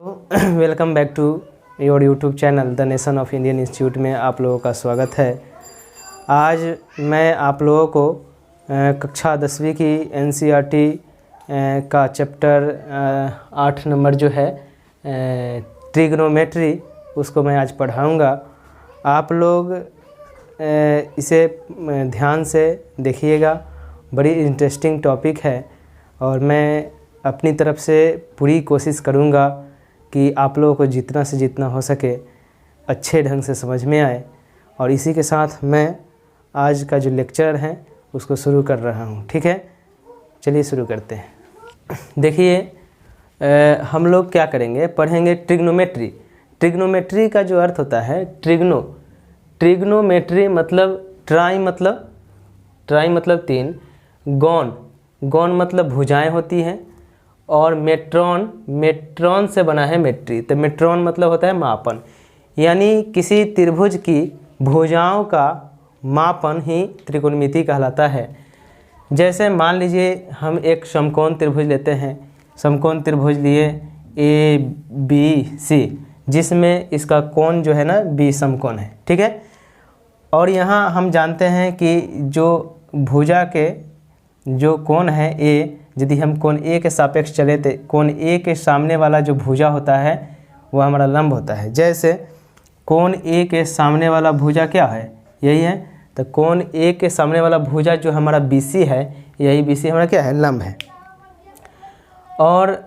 Welcome back to your YouTube channel the nation of Indian institute में आप लोगों का स्वागत है। आज मैं आप लोगों को कक्षा 10वीं की एनसीईआरटी का चैप्टर 8 नंबर जो है ट्रिग्नोमेट्री, उसको मैं आज पढ़ाऊंगा। आप लोग इसे ध्यान से देखिएगा, बड़ी इंटरेस्टिंग टॉपिक है और मैं अपनी तरफ से पूरी कोशिश करूंगा कि आप लोगों को जितना से जितना हो सके अच्छे ढंग से समझ में आए। और इसी के साथ मैं आज का जो लेक्चर है उसको शुरू कर रहा हूँ। ठीक है, चलिए शुरू करते हैं। देखिए हम लोग क्या करेंगे, पढ़ेंगे ट्रिग्नोमेट्री। ट्रिग्नोमेट्री का जो अर्थ होता है ट्रिग्नोमेट्री मतलब ट्राई मतलब 3, गॉन मतलब भुजाएं होती हैं, और मेट्रॉन से बना है मेट्री। तो मेट्रॉन मतलब होता है मापन, यानी किसी त्रिभुज की भुजाओं का मापन ही त्रिकोणमिति कहलाता है। जैसे मान लीजिए हम एक समकोण त्रिभुज लेते हैं, समकोण त्रिभुज लिए ABC, जिसमें इसका कोण जो है ना B समकोण है। ठीक है, और यहाँ हम जानते हैं कि जो भुजा के जो कोण है A, यदि हम कोण A के सापेक्ष चले तो कोण A के सामने वाला जो भुजा होता है वह हमारा लंब होता है। जैसे कोण A के सामने वाला भुजा क्या है, यही है। तो कोण A के सामने वाला भुजा जो हमारा BC है, यही BC हमारा क्या है, लंब है। और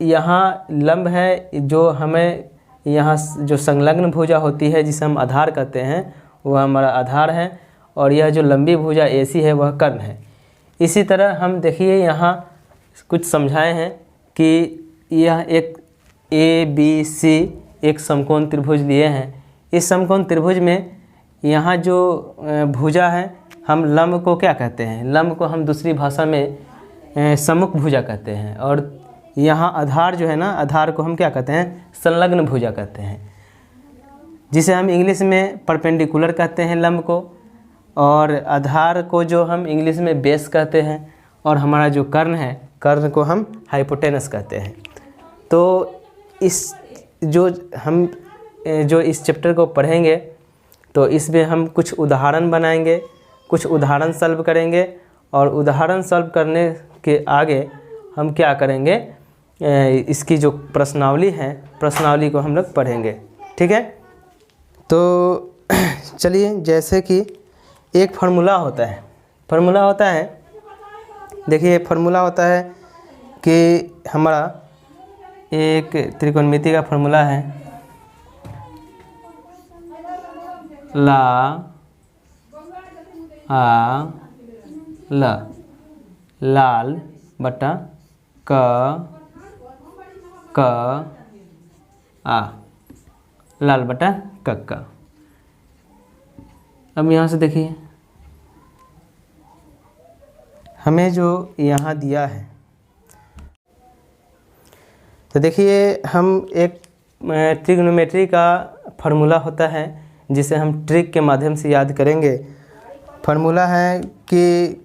यहाँ लंब है, जो हमें यहाँ जो संलग्न भुजा होती है जिसे हम आधार कहते हैं, वह हमारा आधार है। और यह जो लंबी भुजा AC है वह कर्ण है। इसी तरह हम देखिए यहाँ कुछ समझाए हैं कि यह एक ABC एक समकोण त्रिभुज लिए हैं। इस समकोण त्रिभुज में यहाँ जो भुजा है, हम लंब को क्या कहते हैं, लंब को हम दूसरी भाषा में सम्मुख भुजा कहते हैं। और यहाँ आधार जो है ना, आधार को हम क्या कहते हैं, संलग्न भुजा कहते हैं, जिसे हम इंग्लिश में परपेंडिकुलर कहते हैं लंब को। और आधार को जो हम इंग्लिश में बेस कहते हैं, और हमारा जो कर्ण है, कर्ण को हम हाइपोटेनस कहते हैं। तो इस चैप्टर को पढ़ेंगे तो इसमें हम कुछ उदाहरण बनाएंगे, कुछ उदाहरण सॉल्व करेंगे, और उदाहरण सॉल्व करने के आगे हम क्या करेंगे, इसकी जो प्रश्नावली है, प्रश्नावली को हम लोग पढ़ेंगे। ठीक है, तो चलिए, जैसे कि एक फार्मूला होता है, देखिए फार्मूला होता है कि हमारा एक त्रिकोणमिति का फार्मूला है, लाल बटा क लाल बटा क। अब यहाँ से देखिए हमें जो यहाँ दिया है, तो देखिए हम एक ट्रिग्नोमेट्री का फार्मूला होता है जिसे हम ट्रिक के माध्यम से याद करेंगे। फार्मूला है कि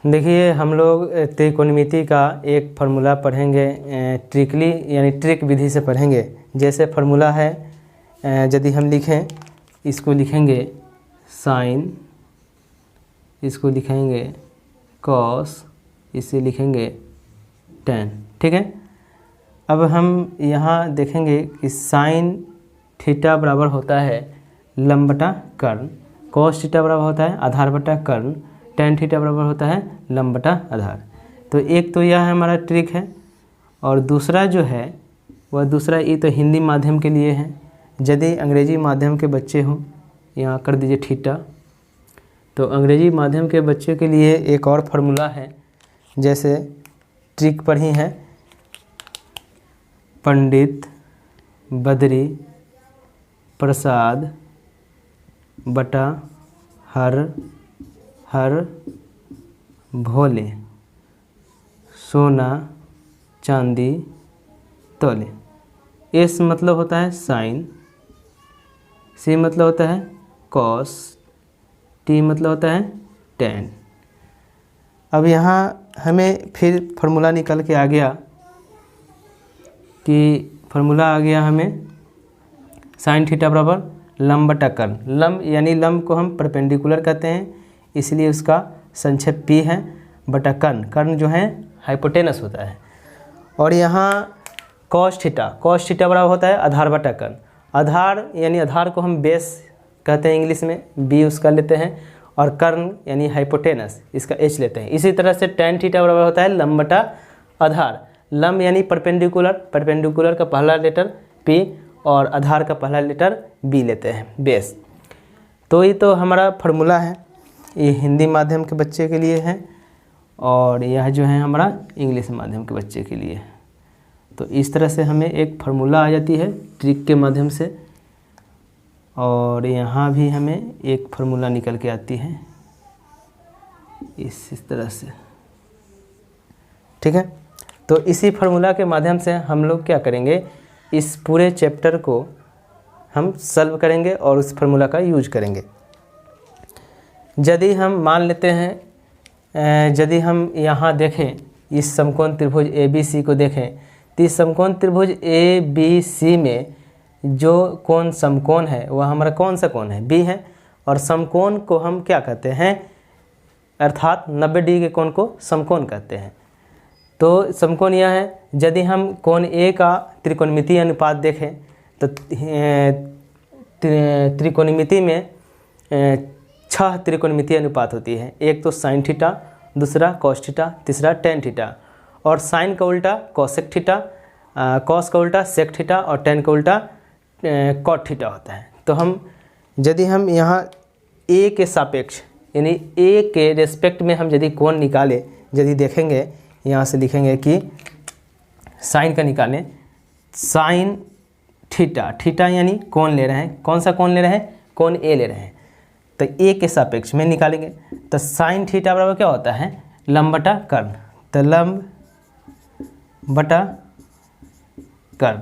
देखिए हम लोग त्रिकोणमिति का एक फार्मूला पढ़ेंगे, ट्रिकली यानी ट्रिक विधि से पढ़ेंगे। जैसे फार्मूला है, यदि हम लिखें, इसको लिखेंगे साइन, इसको लिखेंगे कॉस, इसे लिखेंगे टेन। ठीक है, अब हम यहाँ देखेंगे कि साइन थीटा बराबर होता है लंब बटा कर्ण, कॉस थीटा बराबर होता है आधार बटा कर्ण, टेन थीटा बराबर होता है लंब बटा आधार। तो एक तो यह है हमारा ट्रिक है, और दूसरा जो है वह दूसरा, ये तो हिंदी माध्यम के लिए है। यदि अंग्रेजी माध्यम के बच्चे हों, यहाँ कर दीजिए थीटा। तो अंग्रेजी माध्यम के बच्चे के लिए एक और फार्मूला है, जैसे ट्रिक पर ही है, पंडित बद्री प्रसाद बटा हर भोले सोना चांदी तोले। एस मतलब होता है साइन, सी मतलब होता है कॉस टी मतलब होता है टेन। अब यहाँ हमें फिर फार्मूला निकल के आ गया कि फार्मूला आ गया हमें साइन थीटा बराबर लंब बटा कर्ण। लंब यानी लंब को हम परपेंडिकुलर कहते हैं, इसलिए उसका संक्षेप पी है, बटा कर्ण, कर्ण जो है हाइपोटेनस होता है। और यहाँ कॉस थीटा बराबर होता है आधार बटा कर्ण। आधार यानी आधार को हम बेस कहते हैं इंग्लिश में, बी उसका लेते हैं, और कर्ण यानी हाइपोटेनस इसका एच लेते हैं। इसी तरह से टेन थीटा बराबर होता है लंब बटा आधार। लंब यानी परपेंडिकुलर का पहला लेटर पी और आधार का पहला लेटर बी लेते हैं, बेस। तो ये तो हमारा फार्मूला है, ये हिंदी माध्यम के बच्चे के लिए है और यह जो है हमारा इंग्लिश माध्यम के बच्चे के लिए। तो इस तरह से हमें एक फार्मूला आ जाती है ट्रिक के माध्यम से, और यहाँ भी हमें एक फार्मूला निकल के आती है इस तरह से, ठीक है। तो इसी फार्मूला के माध्यम से हम लोग क्या करेंगे, इस पूरे चैप्टर को हम सॉल्व करेंगे और उस फार्मूला का यूज करेंगे। यदि हम मान लेते हैं, यदि हम यहाँ देखें इस समकोण त्रिभुज ABC को देखें, तो इस समकोण त्रिभुज ABC में जो कोण समकोण है वह हमारा कौन सा कोण है, B है। और समकोण को हम क्या कहते हैं, अर्थात 90 डिग्री के कोण को समकोण कहते हैं। तो समकोण यह है, यदि हम कोण A का त्रिकोणमितीय अनुपात देखें तो त्रिकोणमिति में 6 त्रिकोणमितीय अनुपात होती है। एक तो साइन थीटा, दूसरा कॉस थीटा, तीसरा टेन थीटा। और साइन का उल्टा कॉसेक थीटा, कॉस का उल्टा सेक थीटा और टेन का उल्टा कॉट थीटा होता है। तो हम यदि हम यहाँ A के सापेक्ष यानी A के रेस्पेक्ट में हम यदि कोण निकालें, यदि देखेंगे यहाँ से लिखेंगे कि साइन का निकालें, साइन थीटा यानी कोण ले रहे हैं, कौन सा कोण ले रहे हैं, कोण A ले रहे हैं, तो A के सापेक्ष में निकालेंगे। तो साइन थीटा बराबर क्या होता है, लंब बटा कर्ण। तो लंब बटा कर्ण,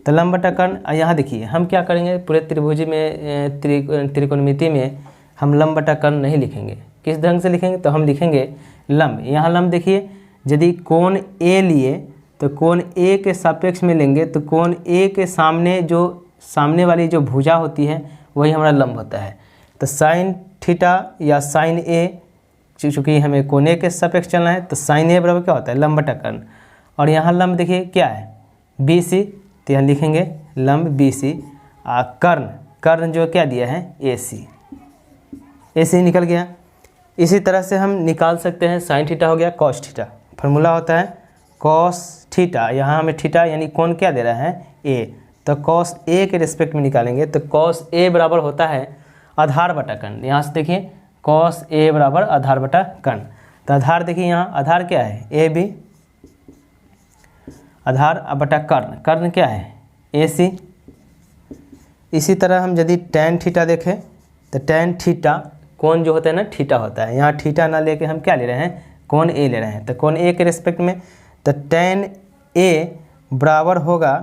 तो लंब बटा कर्ण। यहाँ देखिए हम क्या करेंगे, पूरे त्रिभुज में त्रिकोणमिति में हम लंब बटा कर्ण नहीं लिखेंगे। किस ढंग से लिखेंगे, तो हम लिखेंगे लंब। यहाँ लंब देखिए, यदि कोण A लिए तो कोण A के सापेक्ष में लेंगे, तो कोण A के सामने वाली जो भुजा होती है वही हमारा लंब होता है। तो साइन थीटा या साइन A, चूँकि हमें कोण A के सापेक्ष चलना है, तो साइन A बराबर क्या होता है, लंब बटा कर्ण। और यहाँ लंब देखिए क्या है, BC, तो यहाँ लिखेंगे लंब BC। कर्ण जो क्या दिया है, AC निकल गया। इसी तरह से हम निकाल सकते हैं, साइन थीटा हो गया कॉस थीटा। फार्मूला होता है कॉस थीटा, यहाँ हमें थीटा यानी कोण क्या दे रहा है, A, तो कॉस A के रिस्पेक्ट में निकालेंगे तो कॉस A बराबर होता है आधार बटा कर्ण। यहाँ से देखिए कॉस A बराबर आधार बटा कर्ण। तो आधार देखिए यहाँ आधार क्या है, AB, आधार बटा कर्ण क्या है, AC। इसी तरह हम यदि टेन थीटा देखें तो टेन थीटा कोण जो होता है ना, थीटा होता है। यहाँ थीटा ना लेके हम क्या ले रहे हैं, कोण A ले रहे हैं। तो कोण A के रिस्पेक्ट में, तो टेन A बराबर होगा,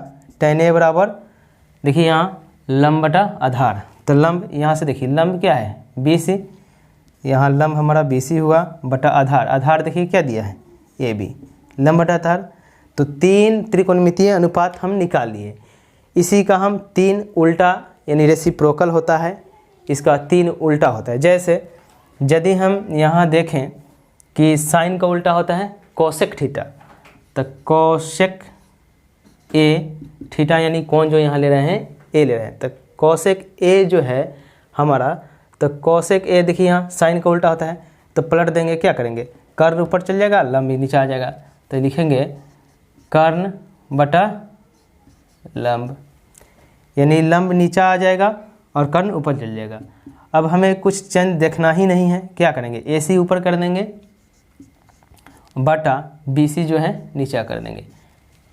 टेन A बराबर देखिए यहाँ लंब बटा आधार। तो लंब यहाँ से देखिए लंब क्या है, BC, यहाँ लंब हमारा BC हुआ बटा आधार देखिए क्या दिया है, AB, लंब बटा आधार। तो 3 त्रिकोणमितीय अनुपात हम निकाल लिए। इसी का हम 3 उल्टा यानी रेसिप्रोकल होता है, इसका 3 उल्टा होता है। जैसे यदि हम यहाँ देखें कि साइन का उल्टा होता है कोसेक थीटा, तो कोसेक A थीटा यानी कोण जो यहाँ ले रहे हैं A ले रहे हैं, तो कोसेक A जो है हमारा, तो कोसेक A देखिए यहाँ साइन का उल्टा होता है, तो पलट देंगे, क्या करेंगे, कर्ण ऊपर चल जाएगा, लंब नीचे आ जाएगा। तो लिखेंगे कर्ण बटा लंब, यानी लंब नीचे आ जाएगा और कर्ण ऊपर चल जाएगा। अब हमें कुछ चेंज देखना ही नहीं है, क्या करेंगे, AC ऊपर कर देंगे बटा BC जो है नीचे कर देंगे,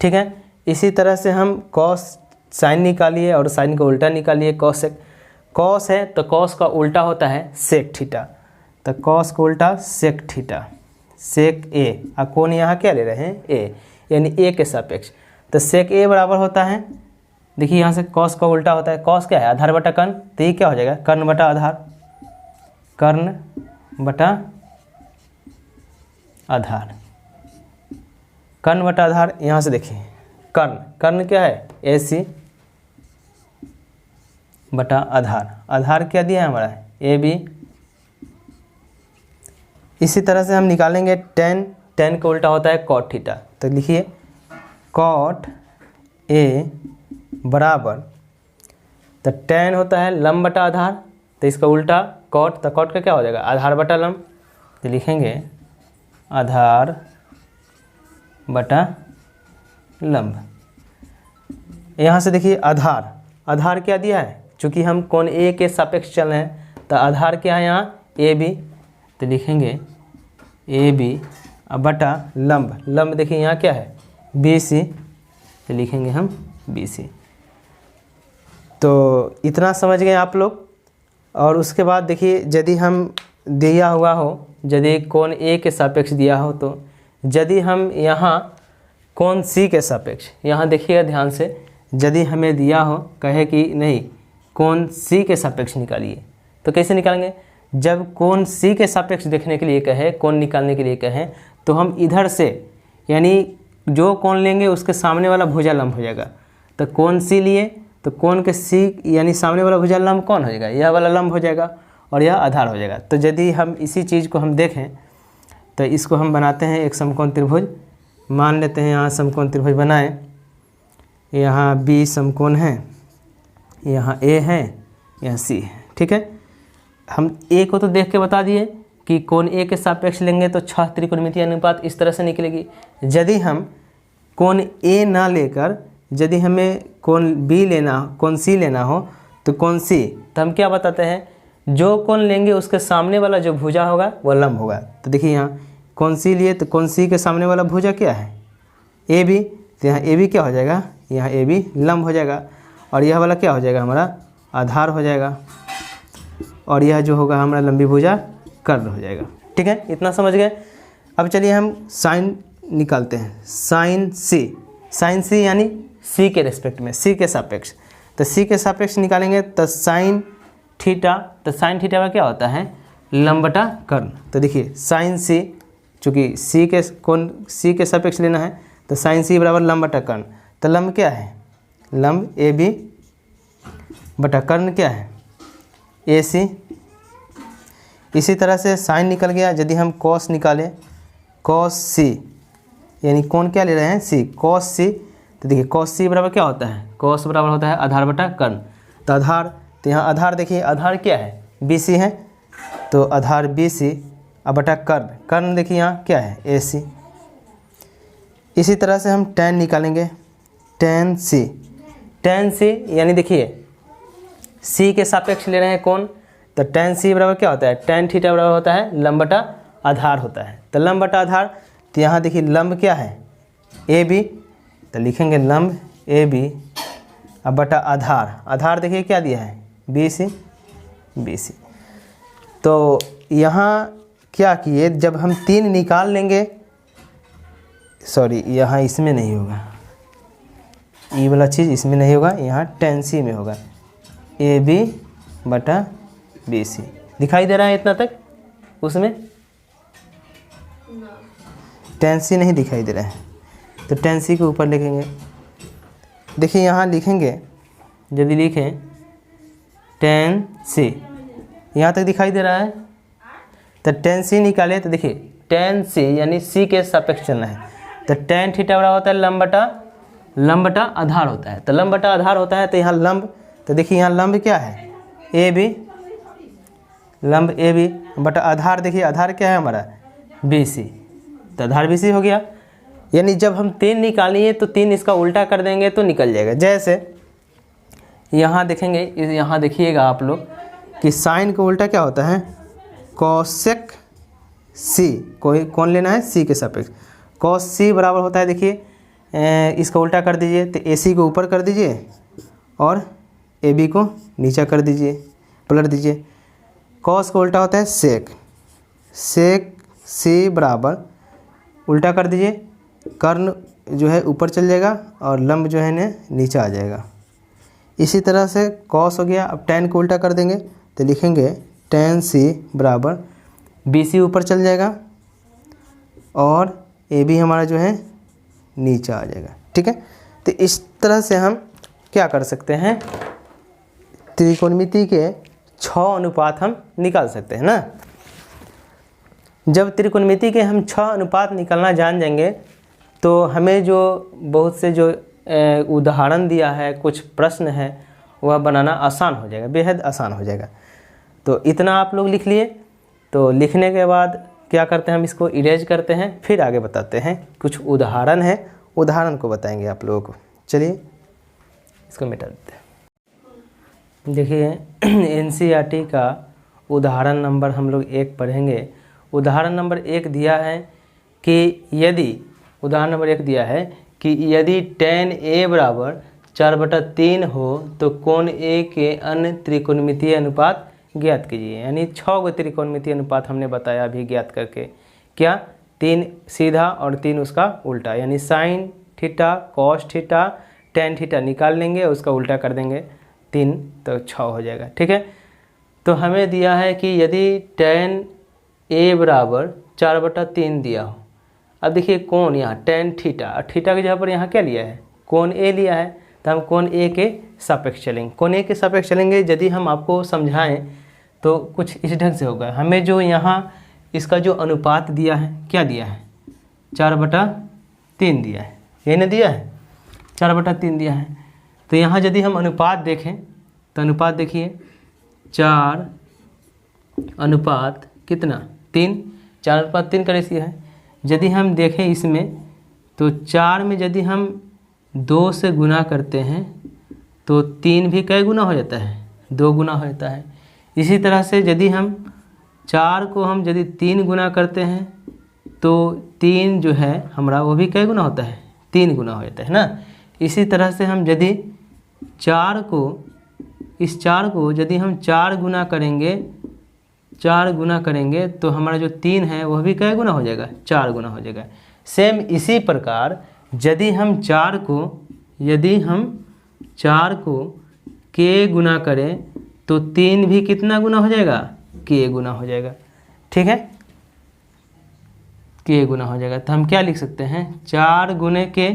ठीक है। इसी तरह से हम कॉस साइन निकालिए और साइन का उल्टा निकालिए, कॉसेक। कॉस है तो कॉस का उल्टा होता है सेक थीटा, तो कॉस का उल्टा सेक थीटा, सेक A, कोण यहाँ क्या ले रहे हैं, A, यानी A के सापेक्ष। तो सेक A बराबर होता है देखिए यहाँ से कॉस का उल्टा होता है, कॉस क्या है, आधार बटा कर्ण, तो ये क्या हो जाएगा, कर्ण बटा आधार, कर्ण बटा आधार, कर्ण बटा आधार। यहाँ से देखिए कर्ण, कर्ण क्या है, AC बटा आधार, आधार क्या दिया है हमारा, AB। इसी तरह से हम निकालेंगे tan, tan का उल्टा होता है कॉट थीटा, तो लिखिए कॉट A बराबर, तो tan होता है लंब बटा आधार, तो इसका उल्टा कॉट, तो कॉट का क्या हो जाएगा, आधार बटा लंब, तो लिखेंगे आधार बटा लंब। यहाँ से देखिए आधार, आधार क्या दिया है, चूँकि हम कोण A के सापेक्ष चल रहे हैं, तो आधार क्या है यहाँ AB, तो लिखेंगे AB बटा लंब, लंब देखिए यहाँ क्या है BC, तो लिखेंगे हम BC। तो इतना समझ गए आप लोग। और उसके बाद देखिए यदि हम दिया हुआ हो, यदि कोण A के सापेक्ष दिया हो, तो यदि हम यहाँ कोण C के सापेक्ष, यहाँ देखिएगा ध्यान से, यदि हमें दिया हो, कहे कि नहीं कोण C के सापेक्ष निकालिए, तो कैसे निकालेंगे, जब कोण C के सापेक्ष देखने के लिए कहे, कोण निकालने के लिए कहे, तो हम इधर से यानी जो कोण लेंगे उसके सामने वाला भुजा लंब हो जाएगा। तो कोण C लिए तो कोण के C यानी सामने वाला भुजा लंब कौन हो जाएगा, यह वाला लंब हो जाएगा और यह आधार हो जाएगा। तो यदि हम इसी चीज़ को हम देखें तो इसको हम बनाते हैं एक समकोण त्रिभुज, मान लेते हैं यहाँ समकोण त्रिभुज बनाएं, यहाँ B समकोण है, यहाँ A है, यहाँ C है, ठीक है। हम A को तो देख के बता दिए कि कोण A के सापेक्ष लेंगे तो 6 त्रिकोणमितीय अनुपात इस तरह से निकलेगी। यदि हम कोण A ना लेकर यदि हमें कोण B लेना, कोण C लेना हो, तो कोण C, तो हम क्या बताते हैं, जो कोण लेंगे उसके सामने वाला जो भुजा होगा वो लंब होगा। तो देखिए यहाँ कोण C लिए तो कोण C के सामने वाला भुजा क्या है AB, तो यहाँ AB क्या हो जाएगा, यहाँ AB लंब हो जाएगा और यह वाला क्या हो जाएगा हमारा आधार हो जाएगा और यह जो होगा हमारा लंबी भुजा कर्ण हो जाएगा। ठीक है, इतना समझ गए। अब चलिए हम साइन निकालते हैं, साइन C यानी C के रेस्पेक्ट में, C के सापेक्ष, तो C के सापेक्ष निकालेंगे तो साइन थीटा, तो साइन थीटा का क्या होता है लंब बटा कर्ण। तो देखिए साइन C, चूँकि C के कोण C के सापेक्ष लेना है तो साइन C बराबर लंब बटा कर्ण, तो लंब क्या है, लंब AB बटा कर्ण क्या है AC। इसी तरह से साइन निकल गया, यदि हम कॉस निकालें, कॉस C यानी कोण क्या ले रहे हैं C, कॉस C, तो देखिए कॉस C बराबर क्या होता है, कॉस बराबर होता है आधार बटा कर्ण, तो आधार, तो यहाँ आधार देखिए आधार क्या है BC है, तो आधार BC अब बटा कर्ण, कर्ण देखिए यहाँ क्या है AC। इसी तरह से हम tan निकालेंगे, tan C यानी देखिए C के सापेक्ष ले रहे हैं कोण, तो tan C बराबर क्या होता है, tan थीटा बराबर होता है लंब बटा आधार होता है, तो लंब बटा आधार, तो यहाँ देखिए लंब क्या है AB, तो लिखेंगे लंब AB अब बटा आधार, आधार देखिए क्या दिया है BC। तो यहाँ क्या किए, जब हम 3 निकाल लेंगे, सॉरी यहाँ इसमें नहीं होगा, ये वाला चीज़ इसमें नहीं होगा, यहाँ tan C में होगा AB बटा BC। दिखाई दे रहा है इतना तक, उसमें tan C नहीं दिखाई दे रहा है, तो tan C को ऊपर लिखेंगे। देखिए यहाँ लिखेंगे, यदि लिखें tan C, यहाँ तक दिखाई दे रहा है, तो tan C निकाले तो देखिए tan C यानी C के सापेक्ष चलना है, तो tan थीटा बराबर होता है लंब बटा आधार होता है, तो लंब बटा आधार होता है, तो यहाँ लंब, तो देखिए यहाँ लंब क्या है AB, लंब AB बटा आधार, देखिए आधार क्या है हमारा BC, तो आधार BC हो गया। यानी जब हम 3 निकालिए तो 3 इसका उल्टा कर देंगे तो निकल जाएगा। जैसे यहाँ देखेंगे, यहाँ देखिएगा आप लोग कि साइन का उल्टा क्या होता है कोसेक C, कोई कौन लेना है C के सापेक्ष, cos C बराबर होता है, देखिए इसका उल्टा कर दीजिए, तो AC को ऊपर कर दीजिए और AB को नीचा कर दीजिए, पलट दीजिए। cos का उल्टा होता है सेक C बराबर उल्टा कर दीजिए, कर्ण जो है ऊपर चल जाएगा और लंब जो है ने नीचा आ जाएगा, इसी तरह से कॉस हो गया। अब tan को उल्टा कर देंगे तो लिखेंगे tan c बराबर BC ऊपर चल जाएगा और AB हमारा जो है नीचे आ जाएगा। ठीक है, तो इस तरह से हम क्या कर सकते हैं, त्रिकोणमिति के 6 अनुपात हम निकाल सकते हैं ना। जब त्रिकोणमिति के हम 6 अनुपात निकालना जान जाएंगे तो हमें जो बहुत से जो उदाहरण दिया है, कुछ प्रश्न है, वह बनाना आसान हो जाएगा, बेहद आसान हो जाएगा। तो इतना आप लोग लिख लिए। तो लिखने के बाद क्या करते हैं, हम इसको इरेज करते हैं, फिर आगे बताते हैं। कुछ उदाहरण है, उदाहरण को बताएंगे आप लोगों को। चलिए इसको मिटा देते हैं। देखिए NCERT का उदाहरण नंबर हम लोग 1 पढ़ेंगे। उदाहरण नंबर 1 दिया है कि यदि tan A बराबर 4/3 हो तो कोण A के अन्य त्रिकोणमितीय अनुपात ज्ञात कीजिए। यानी 6 गो त्रिकोणमितीय अनुपात हमने बताया अभी ज्ञात करके। क्या, 3 सीधा और 3 उसका उल्टा, यानी sin theta, cos theta, tan theta निकाल लेंगे, उसका उल्टा कर देंगे 3 तो 6 हो जाएगा। ठीक है, तो हमें दिया है कि यदि tan A बराबर 4/3 दिया हो। अब देखिए कोण यहाँ tan थीटा, और थीटा की जगह पर यहाँ क्या लिया है, कोण A लिया है, तो हम कोण A के सापेक्ष चलेंगे। कोण A के सापेक्ष चलेंगे। यदि हम आपको समझाएं तो कुछ इस ढंग से होगा। हमें जो यहाँ इसका जो अनुपात दिया है, क्या दिया है, 4/3 दिया है, यही ना दिया है, 4/3 दिया है। तो यहाँ यदि हम अनुपात देखें तो अनुपात देखिए 4 अनुपात कितना, 3, 4/3 का रेशियो है। यदि हम देखें इसमें तो 4 में यदि हम 2 से गुना करते हैं तो 3 भी कई गुना हो जाता है, 2 गुना हो जाता है। इसी तरह से यदि हम 4 को हम यदि 3 गुना करते हैं तो 3 जो है हमारा वो भी कई गुना होता है, 3 गुना हो जाता है ना। इसी तरह से हम यदि 4 को, इस 4 को यदि हम 4 गुना करेंगे तो हमारा जो 3 है वह भी कई गुना हो जाएगा, 4 गुना हो जाएगा। सेम इसी प्रकार यदि हम 4 को k गुना करें तो 3 भी कितना गुना हो जाएगा, k गुना हो जाएगा। ठीक है, k गुना हो जाएगा। तो हम क्या लिख सकते हैं, 4 गुने के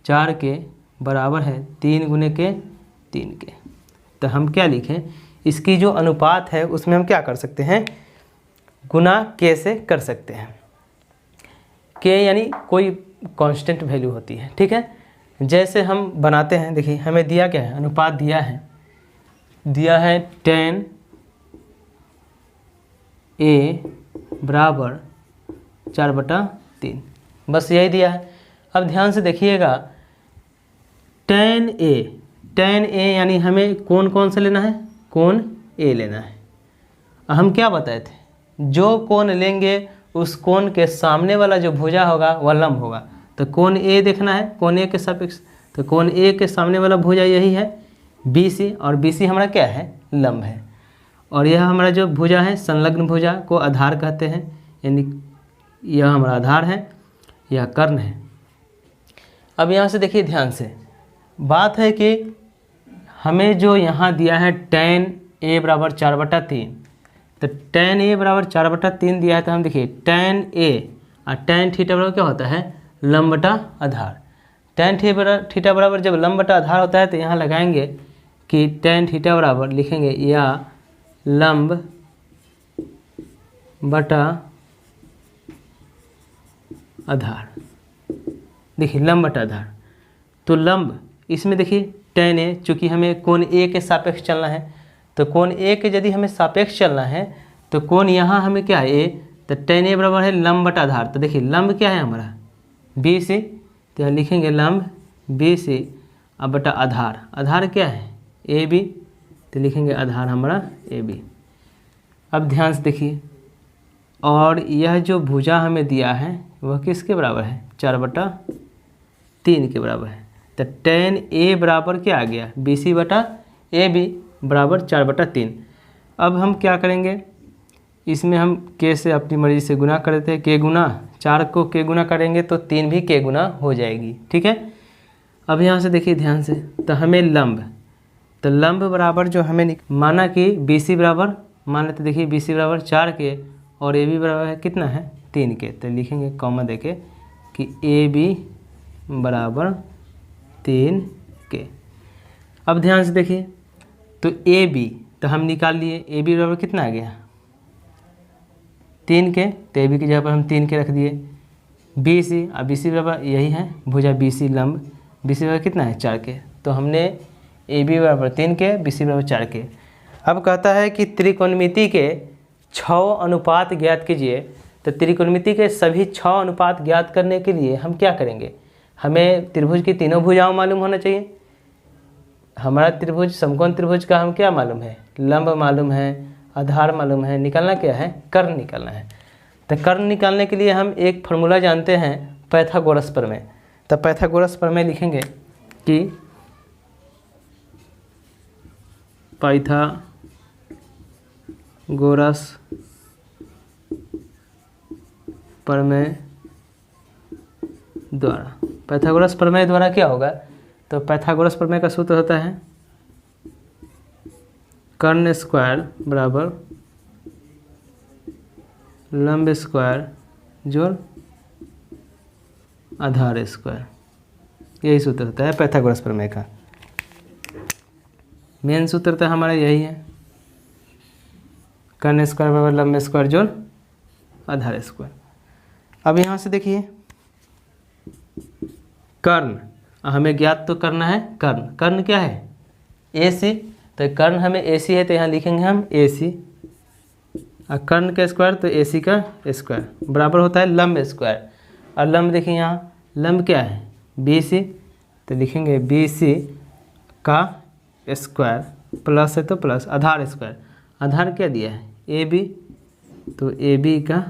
4 के बराबर है 3 गुने के 3 के। तो हम क्या लिखें, इसकी जो अनुपात है उसमें हम क्या कर सकते हैं, गुना k से कर सकते हैं। k यानी कोई कांस्टेंट वैल्यू होती है। ठीक है, जैसे हम बनाते हैं, देखिए हमें दिया क्या है, अनुपात दिया है tan A बराबर 4/3, बस यही दिया है। अब ध्यान से देखिएगा, tan A यानी हमें कौन से लेना है, कोण A लेना है। हम क्या बताए थे, जो कोण लेंगे उस कोण के सामने वाला जो भुजा होगा वह लंब होगा। तो कोण A देखना है, कोण A के सापेक्ष, तो कोण A के सामने वाला भुजा यही है BC, और BC हमारा क्या है, लंब है। और यह हमारा जो भुजा है, संलग्न भुजा को आधार कहते हैं, यानी यह हमारा आधार है, यह कर्ण है। अब यहाँ से देखिए ध्यान से, बात है कि हमें जो यहाँ दिया है tan A बराबर 4/3, तो tan A बराबर 4/3 दिया है। तो हम देखिए tan A और tan थीटा बराबर क्या होता है, लंब बटा आधार। tan थीटा बराबर जब लंब बटा आधार होता है तो यहाँ लगाएंगे कि tan थीटा बराबर लिखेंगे या लंब बटा आधार। देखिए लंब बटा आधार, तो लंब इसमें देखिए tan A, चूँकि हमें कोण A के सापेक्ष चलना है, तो कोण A के यदि हमें सापेक्ष चलना है तो कोण यहाँ हमें क्या है A, तो tan A बराबर है लंब बटा आधार। तो देखिए लंब क्या है हमारा BC, तो यहाँ लिखेंगे लंब BC अब बटा आधार, आधार क्या है AB, तो लिखेंगे आधार हमारा AB। अब ध्यान से देखिए, और यह जो भुजा हमें दिया है वह किसके बराबर है, 4/3 के बराबर है। तो tan A बराबर क्या आ गया, BC बटा AB बराबर 4/3। अब हम क्या करेंगे, इसमें हम k से अपनी मर्जी से गुना कर देते हैं, k गुना 4 को k गुना करेंगे तो 3 भी k गुना हो जाएगी। ठीक है, अब यहाँ से देखिए ध्यान से, तो हमें लंब, तो लंब बराबर जो हमें माना कि बी सी बराबर, मान लेते देखिए बी सी बराबर 4 के और ए बी बराबर है कितना है 3 के। तो लिखेंगे कॉमा देके कि ए बी बराबर 3 के। अब ध्यान से देखिए, तो ए बी तो हम निकाल लिए, ए बी बराबर कितना आ गया 3 के, तो ए बी की जगह पर हम 3 के रख दिए। बी सी, अब बी सी बराबर यही है भुजा बी सी लंब, बी सी बराबर कितना है 4 के, तो हमने ए बी बराबर 3 के, बी सी बराबर 4 के। अब कहता है कि त्रिकोणमिति के 6 अनुपात ज्ञात कीजिए। तो त्रिकोणमिति के सभी 6 अनुपात ज्ञात करने के लिए हम क्या करेंगे, हमें त्रिभुज की तीनों भुजाओं मालूम होना चाहिए। हमारा त्रिभुज समकोण त्रिभुज का हम क्या मालूम है, लंब मालूम है, आधार मालूम है, निकालना क्या है कर्ण निकालना है। तो कर्ण निकालने के लिए हम एक फार्मूला जानते हैं पाइथागोरस प्रमेय। तो पाइथागोरस प्रमेय लिखेंगे कि पाइथागोरस प्रमेय द्वारा, पाइथागोरस प्रमेय द्वारा क्या होगा, तो पाइथागोरस प्रमेय का सूत्र होता है कर्ण स्क्वायर बराबर लंब स्क्वायर जोड़ आधार स्क्वायर, यही सूत्र होता है पाइथागोरस प्रमेय का। मेन सूत्र तो हमारा यही है, कर्ण स्क्वायर बराबर लंब स्क्वायर जोड़ आधार स्क्वायर। अब यहाँ से देखिए कर्ण हमें ज्ञात तो करना है, कर्ण, कर्ण क्या है ए सी, तो कर्ण हमें ए सी है तो यहाँ लिखेंगे हम ए सी, और कर्ण का स्क्वायर तो ए सी का स्क्वायर बराबर होता है लंब स्क्वायर। और लंब देखिए यहाँ लंब क्या है बी सी, तो लिखेंगे बी सी का स्क्वायर प्लस है तो प्लस आधार स्क्वायर, आधार क्या दिया है ए बी, तो ए बी का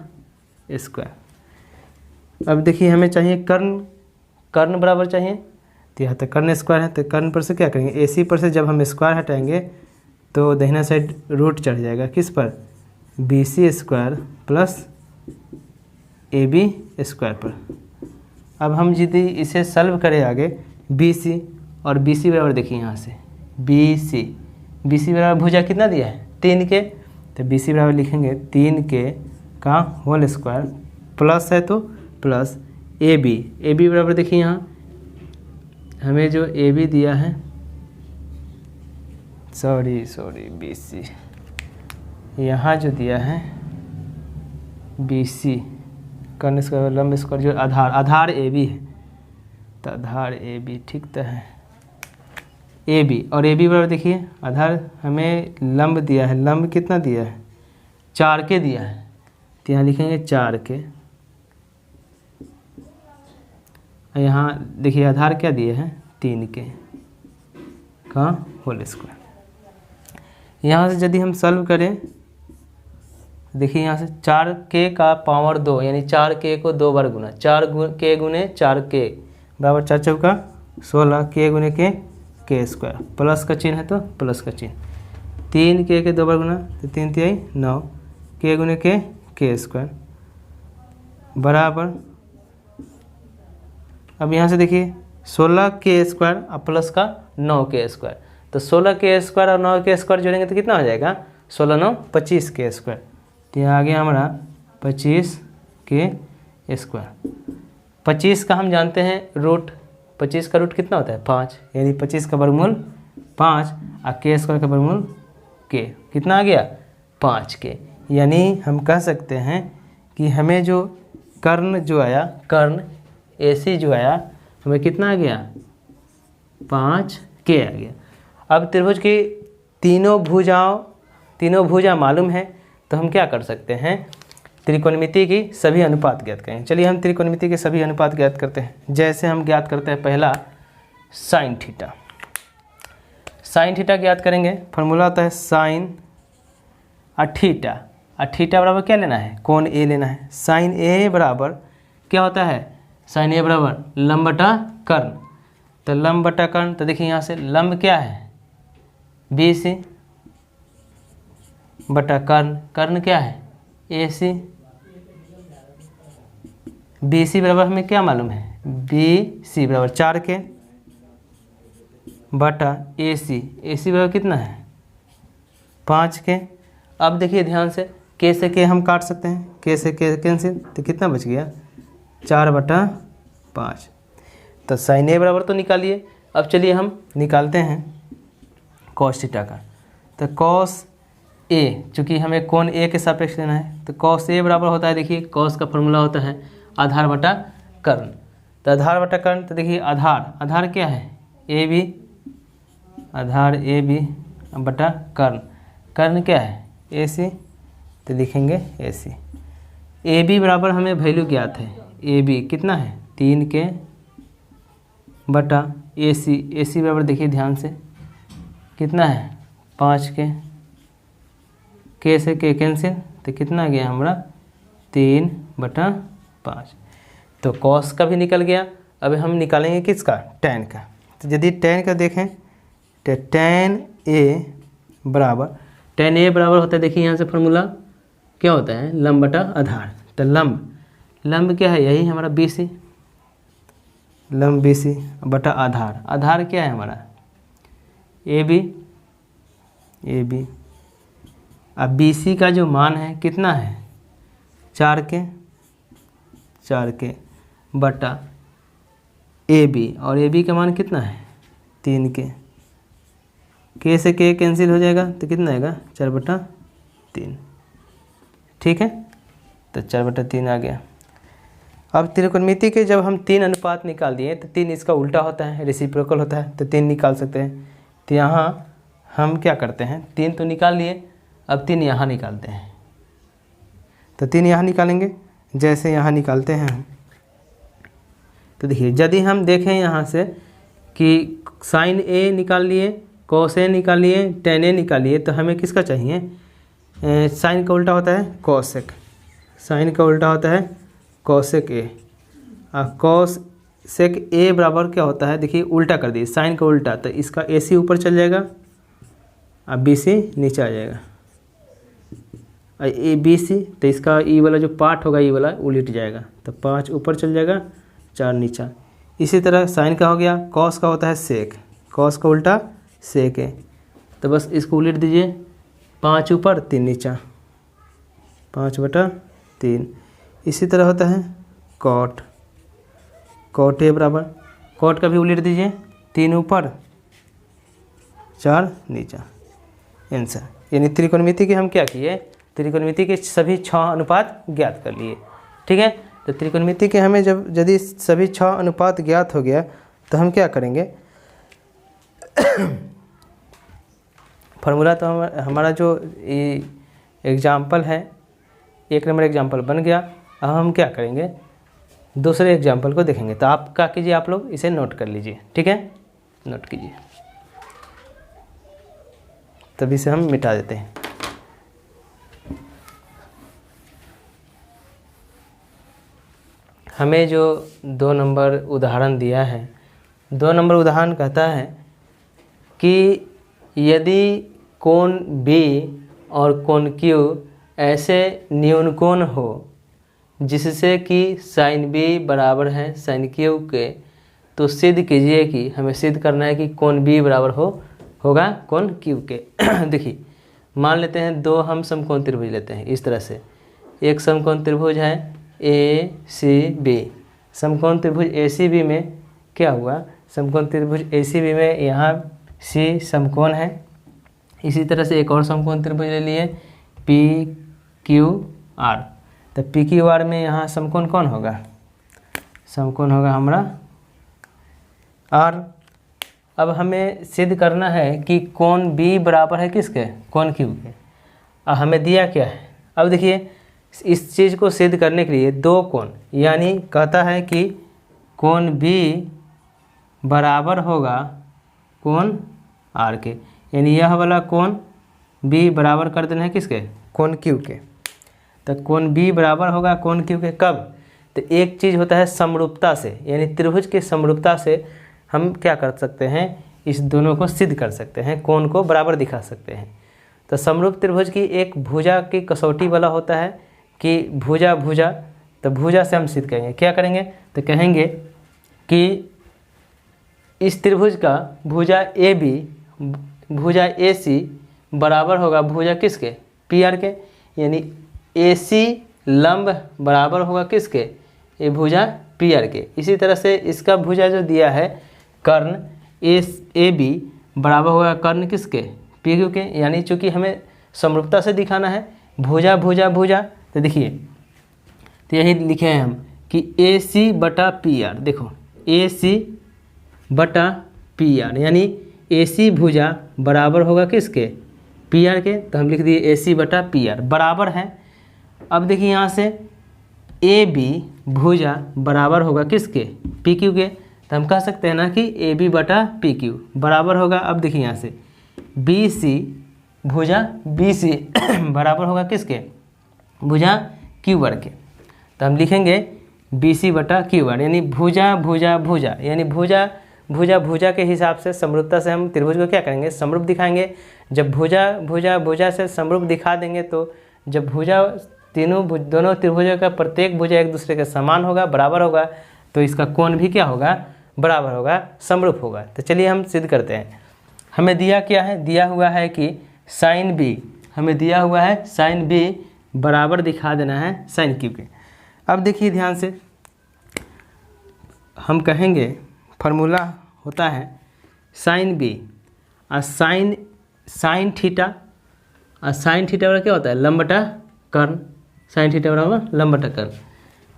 स्क्वायर। अब देखिए हमें चाहिए कर्ण, कर्ण बराबर चाहिए, तो यहाँ तक कर्ण स्क्वायर है, तो कर्ण पर से क्या करेंगे ए सी पर से जब हम स्क्वायर हटाएंगे तो दाहिना साइड रूट चढ़ जाएगा किस पर, B C square plus A B square पर। अब हम यदि इसे सॉल्व करें आगे बी सी, और बी सी बराबर देखिए यहाँ से बी सी बराबर भुजा कितना दिया है 3 के, तो बी सी बराबर लिखेंगे 3 के का होल स्क्वायर प्लस है तो प्लस ए बी बराबर देखिए यहाँ हमें जो ए बी दिया है, सॉरी बी सी, यहाँ जो दिया है बी सी कर्ण स्क्वायर लंब स्क्वायर जो आधार ए बी है, तो आधार ए बी ठीक तो है ए बी, और ए बी बराबर देखिए आधार हमें लंब दिया है, लंब कितना दिया है 4 के दिया है, तो यहाँ लिखेंगे 4 के। यहाँ देखिए आधार क्या दिए हैं 3 के का होल स्क्वायर। यहाँ से यदि हम सॉल्व करें देखिए यहाँ से 4 के का पावर 2 यानी 4 के को 2 बार गुना, 4 के गुने 4 के बराबर 4 चौका 16 के गुने के स्क्वायर, प्लस का चिन्ह है तो प्लस का चिन्ह, 3 के 2 बार गुना तो 3 तिहाई 9 के गुने के स्क्वायर बराबर। अब यहाँ से देखिए 16 के स्क्वायर और प्लस का 9 के स्क्वायर, तो 16 के स्क्वायर और 9 के स्क्वायर जोड़ेंगे तो कितना हो जाएगा 16 9 25 के स्क्वायर, तो यहाँ आ गया हमारा 25 के स्क्वायर। 25 का हम जानते हैं रूट, 25 का रूट कितना होता है 5, यानी 25 का वर्गमूल 5 और के स्क्वायर का वर्गमूल के कितना आ गया 5 के। यानी हम कह सकते हैं कि हमें जो कर्ण जो आया, कर्ण ए सी जो आया हमें कितना आ गया 5 के आ गया। अब त्रिभुज की तीनों भुजा मालूम है, तो हम क्या कर सकते हैं त्रिकोणमिति की सभी अनुपात ज्ञात करें। चलिए हम त्रिकोणमिति के सभी अनुपात ज्ञात करते हैं। जैसे हम ज्ञात करते हैं पहला साइन थीटा, साइन थीटा ज्ञात करेंगे, फार्मूला होता है साइन थीटा, थीटा बराबर क्या लेना है कोण ए लेना है। साइन ए बराबर क्या होता है, साइन ए बराबर लंब बटा कर्ण, तो लंब बटा कर्ण, तो देखिए यहाँ से लंब क्या है बी सी बटा कर्ण, कर्ण क्या है ए सी, बी सी बराबर हमें क्या मालूम है बी सी बराबर 4 के बटा AC बराबर कितना है 5 के। अब देखिए ध्यान से के से के हम काट सकते हैं, के से के कैंसिल, तो कितना बच गया 4/5। तो साइन ए बराबर तो निकालिए। अब चलिए हम निकालते हैं कॉस थीटा का। तो कॉस ए, चूँकि हमें कोण ए के सापेक्ष लेना है, तो कॉस ए बराबर होता है, देखिए कॉस का फॉर्मूला होता है आधार बटा कर्ण। तो आधार बटा कर्ण, तो देखिए आधार क्या है A B, Aadhaar A B बटा कर्ण क्या है ए सी, तो लिखेंगे ए सी। ए बी बराबर हमें वैल्यू ज्ञात है, ए बी कितना है 3 के बटा ए सी बराबर देखिए ध्यान से कितना है 5 के से के कैंसिल, तो कितना गया हमारा 3/5। तो कॉस का भी निकल गया। अब हम निकालेंगे किसका टैन का। तो यदि टैन का देखें तो टैन ए बराबर होता है, देखिए यहाँ से फॉर्मूला क्या होता है लंब बटा आधार। तो लंब क्या है यही हमारा BC, लंब BC बटा आधार क्या है हमारा AB। अब BC का जो मान है कितना है 4 के बटा AB, और AB का मान कितना है 3 के से के कैंसिल हो जाएगा, तो कितना आएगा 4/3। ठीक है, तो 4/3 आ गया। अब त्रिकोणमिति के जब हम 3 अनुपात निकाल दिए तो 3 इसका उल्टा होता है, रेसिप्रोकल होता है, तो 3 निकाल सकते हैं। तो यहाँ हम क्या करते हैं 3 तो निकाल लिए, अब 3 यहाँ निकालते हैं। तो 3 यहाँ निकालेंगे, जैसे यहाँ निकालते हैं हम, तो देखिए यदि हम देखें यहाँ से कि साइन ए निकाल लिए, कॉस ए निकाल लिए, टेन ए निकाल लिए, तो हमें किसका चाहिए साइन का उल्टा होता है कॉसेक, साइन का उल्टा होता है कॉसेक ए। कॉसेक ए बराबर क्या होता है, देखिए उल्टा कर दिए साइन का उल्टा, तो इसका AC ऊपर चल जाएगा और BC नीचे आ जाएगा। BC तो इसका ई वाला जो पार्ट होगा ई वाला उलट जाएगा, तो 5 ऊपर चल जाएगा 4 नीचा। इसी तरह साइन का हो गया, कॉस का होता है सेक, कॉस का उल्टा सेक है, तो बस इसको उलट दीजिए 5 ऊपर 3 नीचा, 5/3। इसी तरह होता है कॉट ए बराबर, कॉट का भी उलट दीजिए 3 ऊपर 4 नीचा। आंसर, यानी त्रिकोणमिति के हम क्या किए, त्रिकोणमिति के सभी 6 अनुपात ज्ञात कर लिए। ठीक है, तो त्रिकोणमिति के हमें यदि सभी 6 अनुपात ज्ञात हो गया तो हम क्या करेंगे फार्मूला तो हमारा जो एग्जाम्पल है 1 नंबर एग्जाम्पल बन गया। अब हम क्या करेंगे दूसरे एग्जाम्पल को देखेंगे। तो आप क्या कीजिए, आप लोग इसे नोट कर लीजिए। ठीक है, नोट कीजिए, तभी से हम मिटा देते हैं। हमें जो 2 नंबर उदाहरण दिया है, 2 नंबर उदाहरण कहता है कि यदि कोण B और कोण Q ऐसे न्यून कोण हो जिससे कि साइन B बराबर है साइन Q के, तो सिद्ध कीजिए कि हमें सिद्ध करना है कि कोण B बराबर होगा कोण Q के। देखिए मान लेते हैं 2 हम समकोण त्रिभुज लेते हैं इस तरह से। एक समकोण त्रिभुज है ACB, समकोण त्रिभुज ACB में क्या हुआ, समकोण त्रिभुज ACB में यहाँ C समकोण है। इसी तरह से एक और समकोण त्रिभुज ले लिए PQR, तो PQR में यहाँ समकोण कौन होगा, समकोण होगा हमारा R। अब हमें सिद्ध करना है कि कोण B बराबर है किसके, कोण Q के। अब हमें दिया क्या है, अब देखिए इस चीज़ को सिद्ध करने के लिए 2 कोण, यानी कहता है कि कोण B बराबर होगा कोण R के, यानी यह वाला कोण B बराबर कर देना है किसके, कोण Q के। तो कोण B बराबर होगा कोण Q के कब, तो एक चीज़ होता है समरूपता से, यानी त्रिभुज के समरूपता से हम क्या कर सकते हैं, इस दोनों को सिद्ध कर सकते हैं, कोण को बराबर दिखा सकते हैं। तो समरूप त्रिभुज की एक भुजा की कसौटी वाला होता है कि भुजा, तो भुजा से हम सिद्ध करेंगे। क्या करेंगे, तो कहेंगे कि इस त्रिभुज का भुजा ए बी भुजा ए सी बराबर होगा भुजा किसके, पी आर के, यानी ए सी लंब बराबर होगा किसके, ये भुजा पी आर के। इसी तरह से इसका भुजा जो दिया है कर्ण ए बी बराबर होगा कर्ण किसके, पी क्यू के, यानी चूंकि हमें समरूपता से दिखाना है भुजा भुजा भुजा, तो देखिए तो यही लिखे हैं हम कि ए सी बटा पी आर, देखो ए सी बटा पी आर, यानी ए सी भुजा बराबर होगा किसके, पी आर के, तो हम लिख दिए ए सी बटा पी आर बराबर है। अब देखिए यहाँ से ए बी भुजा बराबर होगा किसके, पी क्यू के, तो हम कह सकते हैं ना कि ए बी बटा पी क्यू बराबर होगा। अब देखिए यहाँ से बी सी भुजा बी सी बराबर होगा किसके, भुजा क्यू वर्ग के, तो हम लिखेंगे बी सी बटा क्यू वर्ग, यानी भुजा भुजा भुजा, यानी भुजा भुजा भुजा के हिसाब से समरूपता से हम त्रिभुज को क्या करेंगे, समरूप दिखाएंगे। जब भुजा भुजा भुजा से समरूप दिखा देंगे तो जब भुजा दोनों त्रिभुजों का प्रत्येक भुजा एक दूसरे के समान होगा, बराबर होगा, तो इसका कोण भी क्या होगा, बराबर होगा, समरूप होगा। तो चलिए हम सिद्ध करते हैं। हमें दिया क्या है, दिया हुआ है कि साइन बी, हमें दिया हुआ है साइन बी बराबर दिखा देना है साइन क्यू के। अब देखिए ध्यान से, हम कहेंगे फार्मूला होता है साइन बी और साइन थीटा, और साइन थीटा बराबर क्या होता है, लंब बटा कर्ण, साइन थीटा बराबर लंब बटा कर्ण।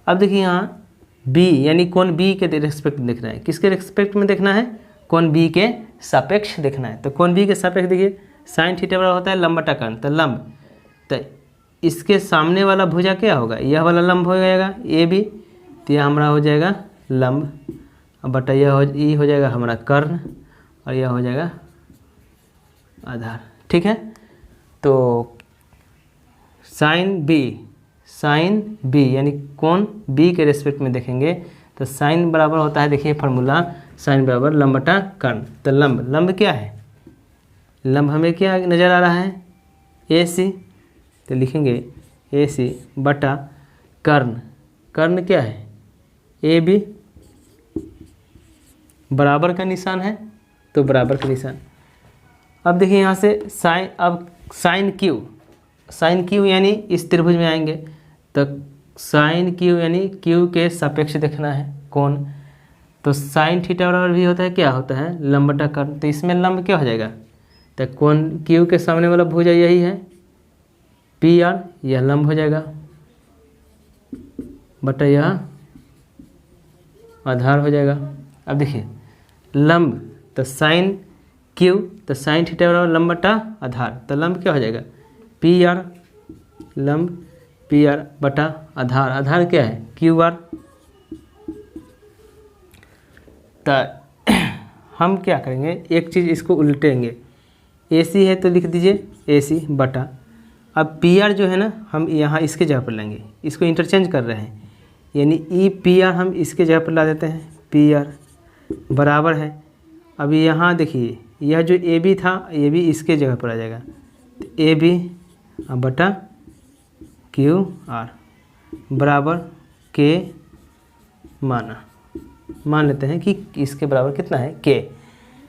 अब देखिए यहाँ बी यानी कोण बी के रिस्पेक्ट में देखना है, किसके रिस्पेक्ट में देखना है, कोण बी के सापेक्ष देखना है। तो कोण बी के सापेक्ष देखिए साइन थीटा बराबर होता है लंब बटा कर्ण, तो लंब, तो इसके सामने वाला भुजा क्या होगा, यह वाला लंब हो जाएगा ए बी, तो यह हमारा हो जाएगा लंब, बटा यह हो जाएगा हमारा कर्ण, और यह हो जाएगा आधार। ठीक है, तो साइन बी यानी कोण बी के रेस्पेक्ट में देखेंगे तो साइन बराबर होता है, देखिए फार्मूला साइन बराबर लंब बटा कर्ण। तो लंब क्या है, लंब हमें क्या नज़र आ रहा है, ए सी, तो लिखेंगे ए सी बटा कर्ण क्या है, ए बी, बराबर का निशान है तो बराबर का निशान। अब देखिए यहाँ से साइन क्यू यानी इस त्रिभुज में आएंगे, तो साइन क्यू यानी क्यू के सापेक्ष देखना है कोण, तो साइन थीटा बराबर भी होता है क्या होता है, लंब बटा कर्ण, तो इसमें लंब क्या हो जाएगा, तो कोण क्यू के सामने वाला भुजा यही है पी आर, यह लंब हो जाएगा बटा यह आधार हो जाएगा। अब देखिए लंब, तो साइन क्यू, तो साइन थीटा बराबर लंब बटा आधार, तो लंब क्या हो जाएगा, पी आर, लंब पी आर बटा आधार क्या है, क्यू आर। तो हम क्या करेंगे, एक चीज़ इसको उल्टेंगे, ए सी है तो लिख दीजिए ए सी बटा, अब पी आर जो है ना हम यहाँ इसके जगह पर लेंगे, इसको इंटरचेंज कर रहे हैं, यानी ई पी आर हम इसके जगह पर ला देते हैं, पी आर बराबर है। अभी यहाँ देखिए यह जो ए बी था ये भी इसके जगह पर आ जाएगा, तो ए बी बटा क्यू आर बराबर के मान लेते हैं कि इसके बराबर कितना है, के।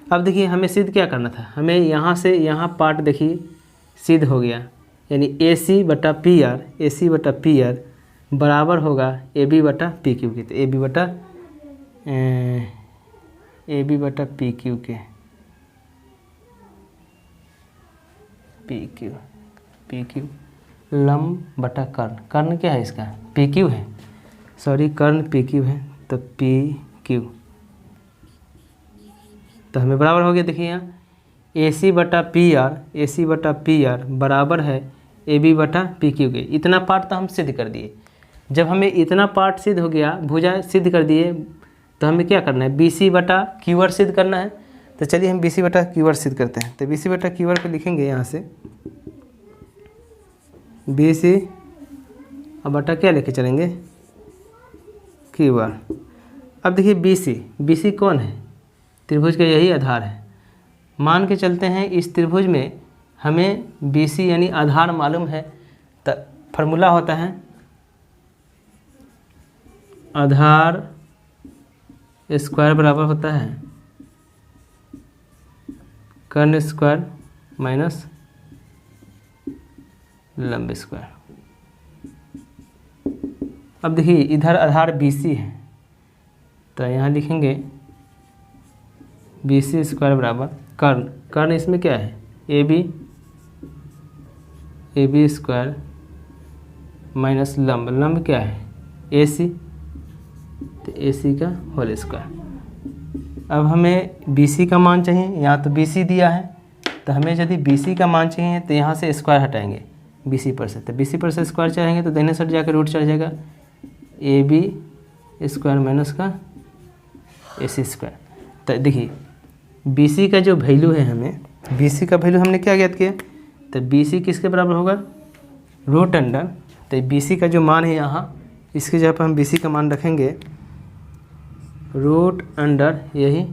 अब देखिए हमें सिद्ध क्या करना था, हमें यहाँ से यहाँ पार्ट देखिए सिद्ध हो गया, यानी ए सी बटा पी आर बराबर होगा ए बी बटा पी क्यू के, तो ए बी बटा पी क्यू के, पी क्यू लंब बटा कर्ण क्या है इसका, पी क्यू है, सॉरी कर्ण पी क्यू है, तो पी क्यू, तो हमें बराबर हो गया। देखिए यहाँ ए सी बटा पी आर बराबर है ए बी बटा पी क्यू के। इतना पार्ट तो हम सिद्ध कर दिए। जब हमें इतना पार्ट सिद्ध हो गया, भुजा सिद्ध कर दिए, तो हमें क्या करना है, बी सी बटा क्यू आर सिद्ध करना है। तो चलिए हम बी सी बटा क्यू आर सिद्ध करते हैं। तो बी सी बटा क्यू आर को लिखेंगे यहाँ से बी सी अब बटा क्या लेके चलेंगे, क्यू आर। अब देखिए बी सी कौन है, त्रिभुज का यही आधार है। मान के चलते हैं इस त्रिभुज में हमें बी सी यानी आधार मालूम है, तो फार्मूला होता है आधार स्क्वायर बराबर होता है कर्ण स्क्वायर माइनस लंब स्क्वायर। अब देखिए इधर आधार BC है तो यहाँ लिखेंगे BC स्क्वायर बराबर कर्ण, कर्ण इसमें क्या है AB स्क्वायर माइनस लंब, लंब क्या है AC, तो AC का होल स्क्वायर। अब हमें BC का मान चाहिए, यहाँ तो BC दिया है तो हमें यदि BC का मान चाहिए तो यहाँ से स्क्वायर हटाएंगे BC पर से, तो BC पर से स्क्वायर चाहेंगे तो दाहिने साइड जाकर रूट चढ़ जाएगा AB स्क्वायर माइनस का AC स्क्वायर। तो देखिए BC का जो वैल्यू है, हमें BC का वैल्यू हमने क्या ज्ञात किया, तो BC किसके बराबर होगा रूट अंडर, तो BC का जो मान है यहाँ इसके जगह पर हम BC का मान रखेंगे रूट अंडर यही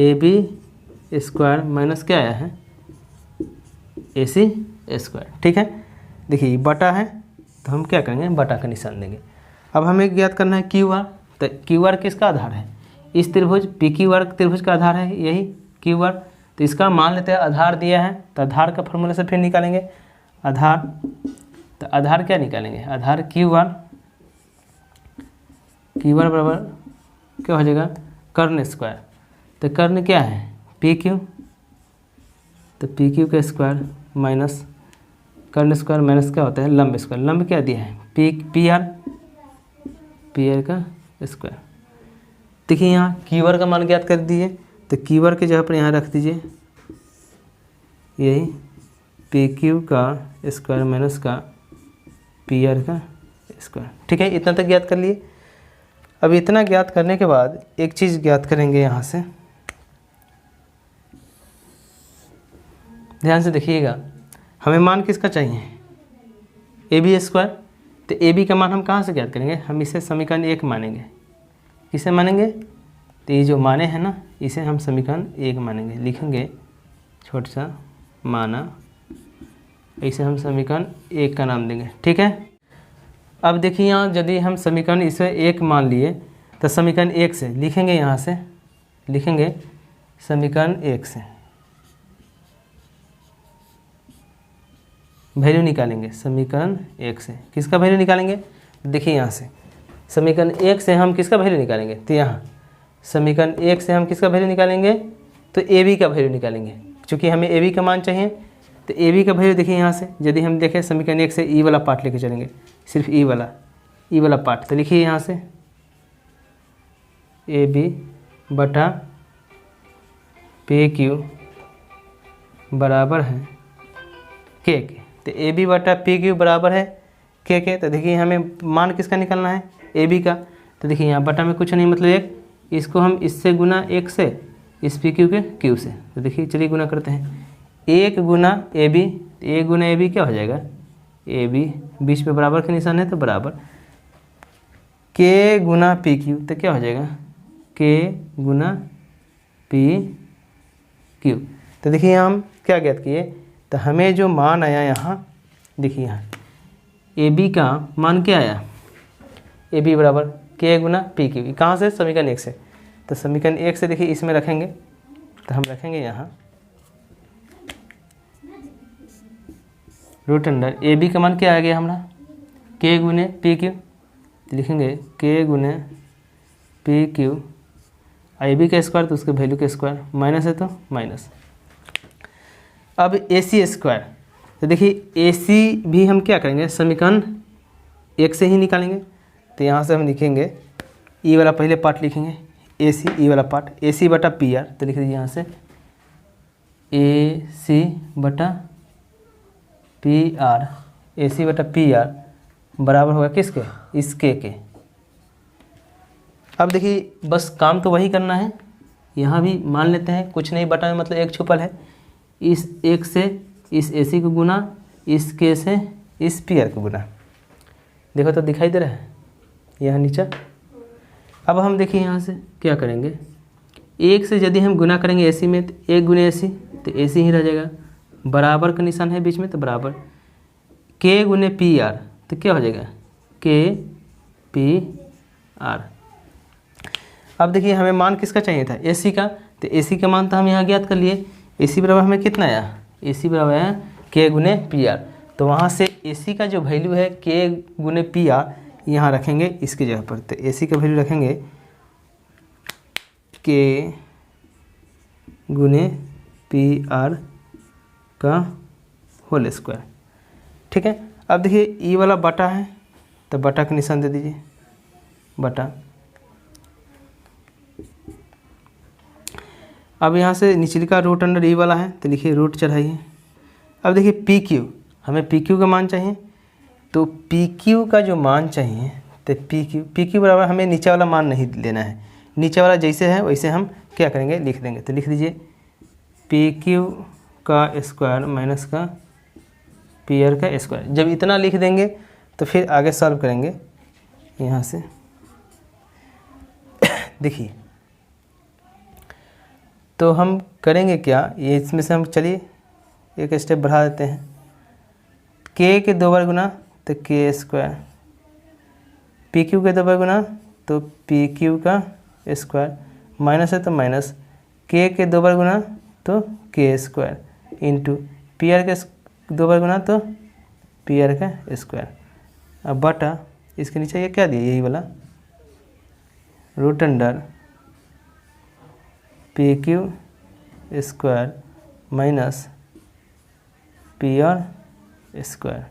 AB स्क्वायर माइनस क्या आया है AC स्क्वायर। ठीक है, देखिए ये बटा है तो हम क्या करेंगे बटा का निशान देंगे। अब हमें ज्ञात करना है QR, तो QR किसका आधार है, इस त्रिभुज PQR त्रिभुज का आधार है यही QR, तो इसका मान लेते हैं आधार दिया है तो आधार का फॉर्मूला से फिर निकालेंगे आधार, तो आधार क्या निकालेंगे आधार QR बराबर क्या हो जाएगा कर्ण स्क्वायर, तो कर्ण क्या है PQ, तो PQ का स्क्वायर माइनस कर्ण स्क्वायर माइनस क्या होता है लंब स्क्वायर, लंब क्या दिया है PR का स्क्वायर। देखिए यहाँ QR का मान ज्ञात कर दिए तो QR के जगह पर यहाँ रख दीजिए यही PQ का स्क्वायर माइनस का PR का स्क्वायर। ठीक है, इतना तक ज्ञात कर लिए। अब इतना ज्ञात करने के बाद एक चीज़ ज्ञात करेंगे यहाँ से, ध्यान से देखिएगा, हमें मान किसका चाहिए AB स्क्वायर, तो AB का मान हम कहाँ से ज्ञात करेंगे, हम इसे समीकरण 1 मानेंगे। किसे मानेंगे, तो ये जो माने हैं ना इसे हम समीकरण 1 मानेंगे, लिखेंगे छोटा सा माना, इसे हम समीकरण 1 का नाम देंगे। ठीक है, अब देखिए यहाँ यदि हम समीकरण इसे 1 मान लिए तो समीकरण 1 से लिखेंगे, यहाँ से लिखेंगे समीकरण 1 से वैल्यू निकालेंगे, समीकरण 1 से किसका वैल्यू निकालेंगे, देखिए यहाँ से समीकरण 1 से हम किसका वैल्यू निकालेंगे, तो यहाँ समीकरण 1 से हम किसका वैल्यू निकालेंगे, तो AB का वैल्यू निकालेंगे, क्योंकि हमें AB का मान चाहिए। तो AB का वैल्यू देखिए यहाँ से यदि हम देखें समीकरण 1 से E वाला पार्ट लेके चलेंगे, सिर्फ E वाला पार्ट, तो लिखिए यहाँ से AB बटा PQ बराबर है K के, तो AB बटा PQ बराबर है K के। तो देखिए हमें मान किसका निकालना है AB का, तो देखिए यहाँ बटा में कुछ नहीं मतलब 1, इसको हम इससे गुना 1 से, इस PQ के Q से, तो देखिए चलिए गुना करते हैं 1 गुना AB, 1 गुना AB क्या हो जाएगा AB, बीच में बराबर का निशान है तो बराबर K गुना PQ, तो क्या हो जाएगा K गुना PQ। तो देखिए हम क्या ज्ञात किए, तो हमें जो मान आया यहाँ देखिए यहाँ AB का मान क्या आया AB बराबर K गुना PQ, कहाँ से समीकरण 1 से, तो समीकरण 1 से देखिए इसमें रखेंगे, तो हम रखेंगे यहाँ रूट अंडर AB का मान क्या आ गया हमारा K गुने PQ, तो लिखेंगे K गुने PQ, AB का स्क्वायर तो उसके वैल्यू का स्क्वायर, माइनस है तो माइनस। अब AC स्क्वायर, तो देखिए AC भी हम क्या करेंगे समीकरण 1 से ही निकालेंगे, तो यहाँ से हम लिखेंगे E वाला पहले पार्ट लिखेंगे AC, E वाला पार्ट AC बटा PR, तो लिख दीजिए यहाँ से AC बटा PR, AC बटा PR बराबर होगा किसके, इस K के। अब देखिए बस काम तो वही करना है, यहाँ भी मान लेते हैं कुछ नहीं, बटा में मतलब 1 छुपल है, इस 1 से इस AC को गुना, इस K से इस PR को गुना, देखो तो दिखाई दे रहा है यहाँ नीचे। अब हम देखिए यहाँ से क्या करेंगे, 1 से यदि हम गुना करेंगे AC में तो 1 गुने AC, तो AC ही रह जाएगा, बराबर का निशान है बीच में तो बराबर K गुने PR, तो क्या हो जाएगा K PR। अब देखिए हमें मान किसका चाहिए था AC का, तो AC का मान तो हम यहाँ ज्ञात कर लिए। AC बराबर हमें कितना आया, AC बराबर है K गुने PR। तो वहाँ से AC का जो वैल्यू है K गुने PR यहाँ रखेंगे इसकी जगह पर। तो AC का वैल्यू रखेंगे K गुने PR का होल स्क्वायर। ठीक है, अब देखिए ई वाला बटा है तो बटा का निशान दे दीजिए, बटा। अब यहाँ से निचली का रूट अंडर ई वाला है तो लिखिए रूट चढ़ाइए। अब देखिए पी क्यू, हमें पी क्यू का मान चाहिए, तो पी क्यू का जो मान चाहिए तो पी क्यू बराबर हमें नीचे वाला मान नहीं लेना है, नीचे वाला जैसे है वैसे हम क्या करेंगे लिख देंगे। तो लिख दीजिए पी क्यू का स्क्वायर माइनस का पी आर का स्क्वायर। जब इतना लिख देंगे तो फिर आगे सॉल्व करेंगे यहाँ से। देखिए तो हम करेंगे क्या, ये इसमें से हम चलिए एक स्टेप बढ़ा देते हैं। के 2 बार गुना तो के स्क्वायर, पी क्यू के 2 बार गुना तो पी क्यू का स्क्वायर, माइनस है तो माइनस के 2 बार गुना तो के स्क्वायर इंटू पी आर के 2 बार गुना तो पी आर का स्क्वायर। अब बटा इसके नीचे ये क्या दिया, यही वाला root under P Q square minus P R square.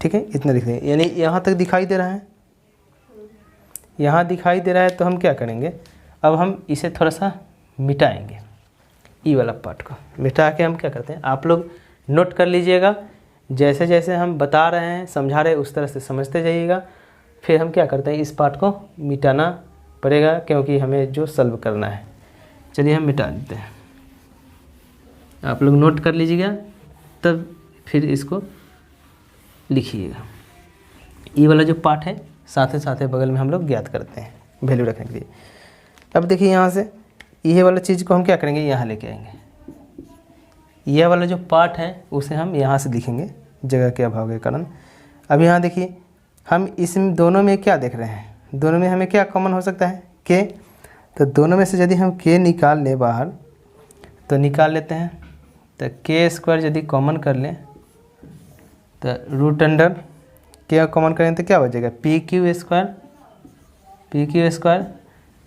ठीक है, इतना लिख देंगे। यानी यहाँ तक दिखाई दे रहा है, यहाँ दिखाई दे रहा है तो हम क्या करेंगे, अब हम इसे थोड़ा सा मिटाएंगे, ई वाला पार्ट को मिटा के हम क्या करते हैं, आप लोग नोट कर लीजिएगा। जैसे जैसे हम बता रहे हैं समझा रहे हैं उस तरह से समझते जाइएगा। फिर हम क्या करते हैं, इस पार्ट को मिटाना पड़ेगा क्योंकि हमें जो सॉल्व करना है। चलिए हम मिटा देते हैं, आप लोग नोट कर लीजिएगा तब फिर इसको लिखिएगा। ये वाला जो पार्ट है साथ ही बगल में हम लोग ज्ञात करते हैं वैल्यू रखने के लिए। अब देखिए यहाँ से ये वाला चीज़ को हम क्या करेंगे, यहाँ लेके आएंगे। यह वाला जो पार्ट है उसे हम यहाँ से लिखेंगे जगह के अभाव के कारण। अब यहाँ देखिए हम इस दोनों में क्या देख रहे हैं, दोनों में हमें क्या कॉमन हो सकता है, के। तो दोनों में से यदि हम के निकाल लें बाहर तो निकाल लेते हैं। तो के स्क्वायर यदि कॉमन कर लें तो रूट अंडर के कॉमन करें तो क्या बचेगा, पी क्यू स्क्वायर।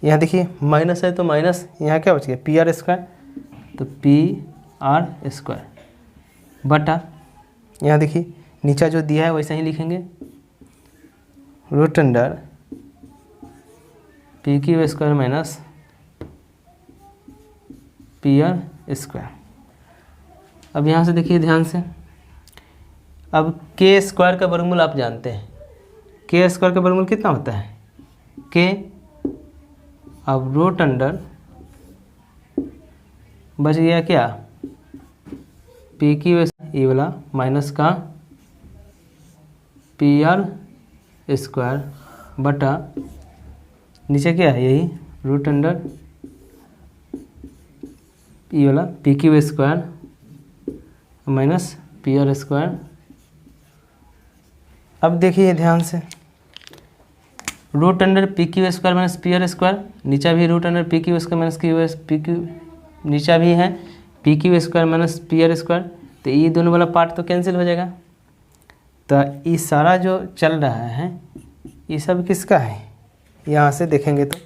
यहाँ देखिए माइनस है तो माइनस, यहाँ क्या बच गया पी आर स्क्वायर, तो पी आर स्क्वायर बटा, यहाँ देखिए नीचा जो दिया है वैसे ही लिखेंगे root under P Q square minus P R square. अब यहाँ से देखिए ध्यान से, अब के स्क्वायर का वर्गमूल आप जानते हैं, के स्क्वायर का वर्गमूल कितना होता है के। अब रूट अंडर बच गया क्या पी क्यू ये वाला माइनस का पी आर स्क्वायर बटा नीचे क्या है यही रूट अंडर ये वाला P Q square minus P R square. अब देखिए ध्यान से, root under P Q square minus P R square, नीचा भी root under P Q square minus P Q, नीचा भी है P Q square minus P R square. तो ये दोनों वाला पार्ट तो कैंसिल हो जाएगा। तो ये सारा जो चल रहा है ये सब किसका है, यहाँ से देखेंगे तो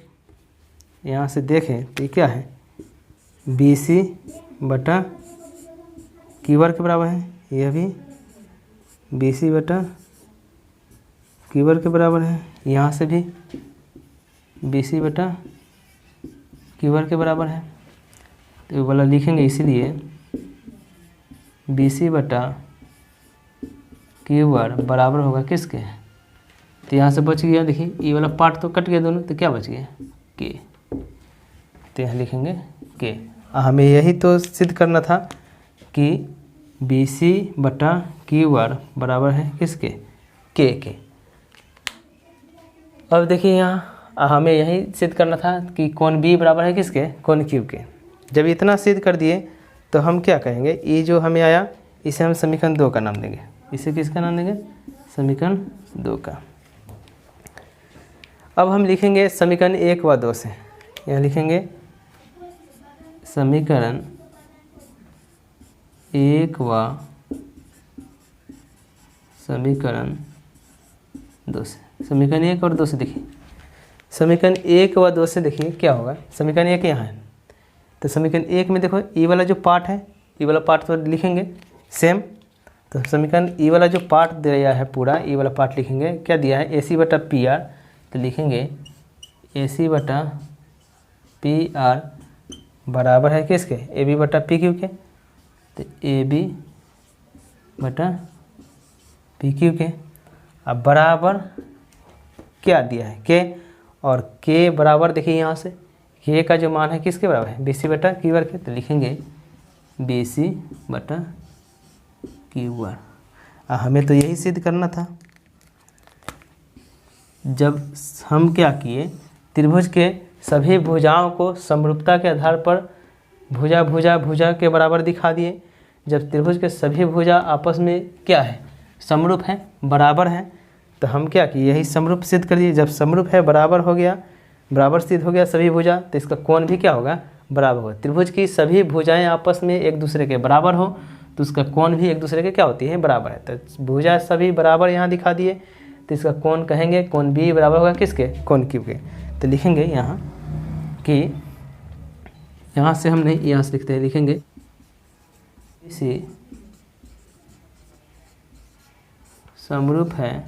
यहाँ से देखें तो ये क्या है बी सी बटा क्यू आर के बराबर है, यह भी बी सी बटा क्यू आर के बराबर है, यहाँ से भी बी सी बटा क्यू आर के बराबर है। तो ये वाला लिखेंगे इसीलिए बी सी बटा क्यू आर बराबर होगा किसके, तो यहाँ से बच गया देखिए ये वाला पार्ट तो कट गया दोनों, तो क्या बच गया के। तो यहाँ लिखेंगे के। हमें यही तो सिद्ध करना था कि बी सी बटा क्यू आर बराबर है किसके के। अब देखिए यहाँ हमें यही सिद्ध करना था कि कोण बी बराबर है किसके, कोण क्यू के। जब इतना सिद्ध कर दिए तो हम क्या कहेंगे, ये जो हमें आया इसे हम समीकरण 2 का नाम देंगे। इसे किसका नाम देंगे, समीकरण 2 का। अब हम लिखेंगे समीकरण 1 व 2 से, यहाँ लिखेंगे समीकरण 1 व समीकरण 2 से, समीकरण 1 और 2 से देखिए, समीकरण 1 व 2 से देखिए क्या होगा। समीकरण 1 यहाँ है, तो समीकरण 1 में देखो ई वाला जो पार्ट है, ई वाला पार्ट तो लिखेंगे सेम। तो समीकरण ई वाला जो पार्ट दिया है पूरा, ई वाला पार्ट लिखेंगे, क्या दिया है, AC बटा PR, तो लिखेंगे AC बटा PR बराबर है किसके, AB बटा PQ के। तो AB बटा PQ के, अब बराबर क्या दिया है K, और K बराबर देखिए यहाँ से K का जो मान है किसके बराबर है, BC बटा QR के। तो लिखेंगे BC बटा QR। हमें तो यही सिद्ध करना था। जब हम क्या किए, त्रिभुज के सभी भुजाओं को समरूपता के आधार पर भुजा भुजा भुजा के बराबर दिखा दिए। जब त्रिभुज के सभी भुजा आपस में क्या है, समरूप हैं, बराबर हैं, तो हम क्या किए, यही समरूप सिद्ध कर दिए। जब समरूप है, बराबर हो गया, बराबर सिद्ध हो गया सभी भुजा, तो इसका कोण भी क्या होगा, बराबर होगा। त्रिभुज की सभी भुजाएं आपस में एक दूसरे के बराबर हो तो उसका कोण भी एक दूसरे के क्या होती है, बराबर है। तो भुजा सभी बराबर यहाँ दिखा दिए, तो इसका कोण कहेंगे कोण B बराबर होगा किसके, कोण Q के। तो लिखेंगे यहाँ कि यहाँ से हम नहीं, यहाँ से लिखते हैं, लिखेंगे इसी समरूप है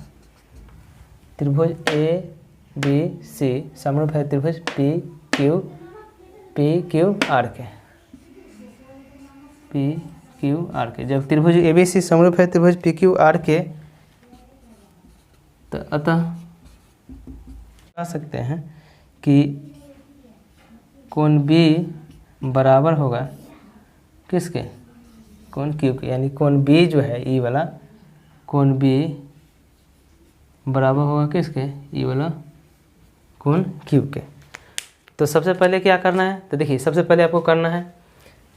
त्रिभुज ABC, समरूप है त्रिभुज PQR के, PQR के। जब त्रिभुज ABC समरूप है त्रिभुज PQR के, तो अतः कह सकते हैं कि कोण B बराबर होगा किसके, कोण Q के। यानी कोण B जो है, ई वाला कोण B बराबर होगा किसके, ई वाला कोण Q के। तो सबसे पहले क्या करना है, तो देखिए सबसे पहले आपको करना है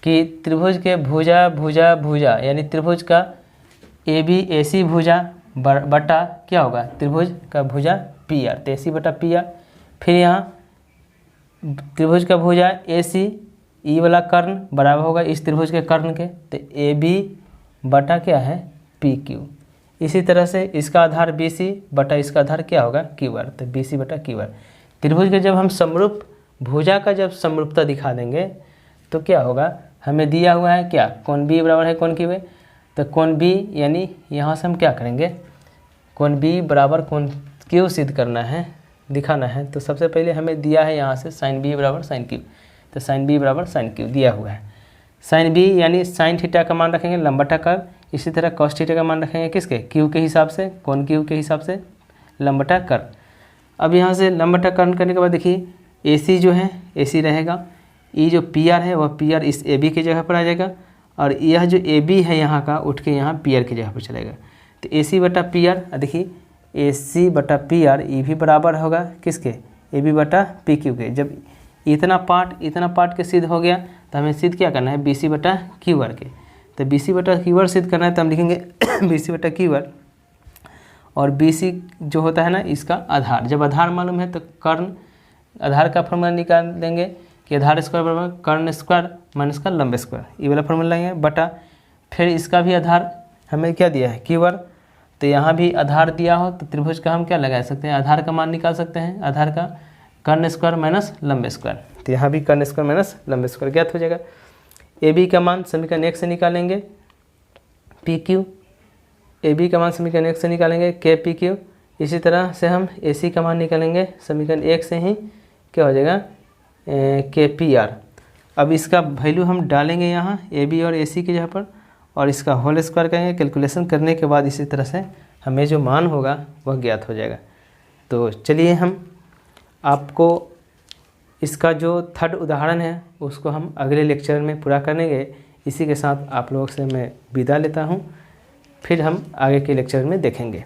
कि त्रिभुज के भुजा भुजा भुजा, यानी त्रिभुज का ABC भुजा बटा क्या होगा, त्रिभुज का भुजा PR, तो AC बटा PR। फिर यहाँ त्रिभुज का भुजा AC, ई वाला कर्ण बराबर होगा इस त्रिभुज के कर्ण के, तो AB बटा क्या है, PQ। इसी तरह से इसका आधार BC बटा इसका आधार क्या होगा, QR, तो BC बटा QR। त्रिभुज के जब हम समरूप भुजा का जब समरूपता दिखा देंगे तो क्या होगा, हमें दिया हुआ है क्या, कोण B बराबर है कोण Q है, तो कोण B यानी यहाँ से हम क्या करेंगे, कोण B बराबर कोण Q सिद्ध करना है, दिखाना है। तो सबसे पहले हमें दिया है यहाँ से sin B बराबर sin Q, तो sin B बराबर sin Q दिया हुआ है। sin B यानी sin थीटा का मान रखेंगे लंबवटा कर्व, इसी तरह cos थीटा का मान रखेंगे किसके, Q के हिसाब से, कोण Q के हिसाब से लंबवटा कर्व। अब यहाँ से लंबवटा कर्व करने के बाद देखिए AC जो है AC रहेगा, ई जो PR है वह PR इस AB की जगह पर आ जाएगा, और यह जो AB है यहाँ का उठ के यहाँ PR की जगह पर चलेगा। तो AC बटा PR, देखिए AC बटा PR ये भी बराबर होगा किसके, AB बटा PQ के। जब इतना पार्ट के सिद्ध हो गया तो हमें सिद्ध क्या करना है, BC बटा QR के। तो BC बटा QR सिद्ध करना है, तो हम लिखेंगे BC बटा QR, और BC जो होता है ना इसका आधार। जब आधार मालूम है तो कर्ण आधार का फॉर्मूला निकाल देंगे कि आधार स्क्वायर बराबर कर्ण स्क्वायर माइनस का लंब स्क्वायर, ये वाला फॉर्मूला लेंगे बटा, फिर इसका भी आधार हमें क्या दिया है, QR। तो यहाँ भी आधार दिया हो तो त्रिभुज का हम क्या लगा सकते हैं, आधार का मान निकाल सकते हैं, आधार का कर्ण स्क्वायर माइनस लंब स्क्वायर। तो यहाँ भी कर्ण स्क्वायर माइनस लंब स्क्वायर ज्ञात हो जाएगा। AB का मान समीकरण 1 से निकालेंगे PQ, AB का मान समीकरण 1 से निकालेंगे KPQ। इसी तरह से हम AC का मान निकालेंगे समीकरण 1 से ही क्या हो जाएगा, KPR। अब इसका वैल्यू हम डालेंगे यहाँ AB और AC की जगह पर, और इसका होल स्क्वायर करेंगे। कैलकुलेशन करने के बाद इसी तरह से हमें जो मान होगा वह ज्ञात हो जाएगा। तो चलिए हम आपको इसका जो थर्ड उदाहरण है उसको हम अगले लेक्चर में पूरा करेंगे। इसी के साथ आप लोगों से मैं विदा लेता हूँ, फिर हम आगे के लेक्चर में देखेंगे।